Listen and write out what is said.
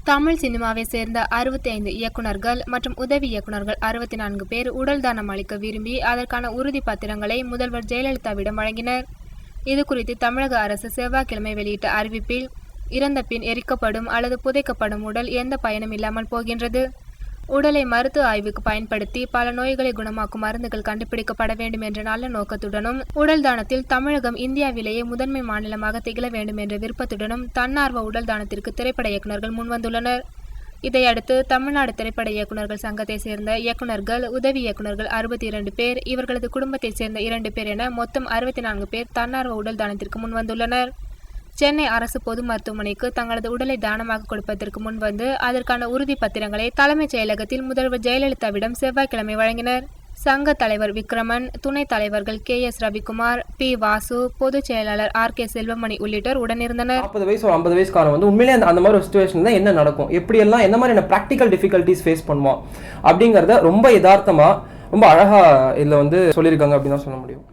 தமிழ் சினிமாவை சேர்ந்த 65 இயக்குனர்கள் மற்றும் உதவி இயக்குனர்கள் 64 பேர் உடல் தானம் அளிக்க விரும்பி அதற்கான உறுதி பத்திரங்களை முதல்வர் ஜெயலலிதாவிடம் வழங்கினர். இதுகுறித்து தமிழக அரசு செவ்வாய்க்கிழமை வெளியிட்ட அறிவிப்பில், இறந்த பின் எரிக்கப்படும் அல்லது புதைக்கப்படும் உடல் எந்த பயனும் இல்லாமல் போகின்றது. உடலை மருத்துவ ஆய்வுக்கு பயன்படுத்தி பல நோய்களை குணமாக்கும் மருந்துகள் கண்டுபிடிக்கப்பட வேண்டும் என்ற நல்ல நோக்கத்துடனும், உடல் தானத்தில் தமிழகம் இந்தியாவிலேயே முதன்மை மாநிலமாக திகழ வேண்டும் என்ற விருப்பத்துடனும் தன்னார்வ உடல் தானத்திற்கு திரைப்பட இயக்குநர்கள் முன்வந்துள்ளனர். இதையடுத்து தமிழ்நாடு திரைப்பட இயக்குநர்கள் சங்கத்தை சேர்ந்த இயக்குநர்கள், உதவி இயக்குநர்கள் 62 பேர், இவர்களது குடும்பத்தை சேர்ந்த 2 பேர் என மொத்தம் 64 பேர் தன்னார்வ உடல் தானத்திற்கு முன்வந்துள்ளனர். சென்னை அரசு பொது மருத்துவமனைக்கு தங்களது உடலை தானமாக கொடுப்பதற்கு முன்வந்து அதற்கான உறுதி பத்திரங்களை தலைமைச் செயலகத்தில் முதல்வர் ஜெயலலிதாவிடம் செவ்வாய்க்கிழமை வழங்கினர். சங்க தலைவர் விக்ரமன், துணைத் தலைவர்கள் KS ரவிக்குமார், P வாசு, பொதுச் செயலாளர் RK செல்வமணி உள்ளிட்டோர் உடனிருந்தனர். 40 வயசு 50 வயசுக்கான உண்மையிலே அந்த மாதிரி ஒரு சுச்சுவேஷன் தான் என்ன நடக்கும், எப்படியெல்லாம் எந்த மாதிரியான ப்ராக்டிக்கல் டிஃபிகல்ட்டிஸ் ஃபேஸ் பண்ணுவோம் அப்படிங்கிறத ரொம்ப யதார்த்தமாக ரொம்ப அழகாக இதில் சொல்லியிருக்காங்க அப்படின்னு தான் சொல்ல முடியும்.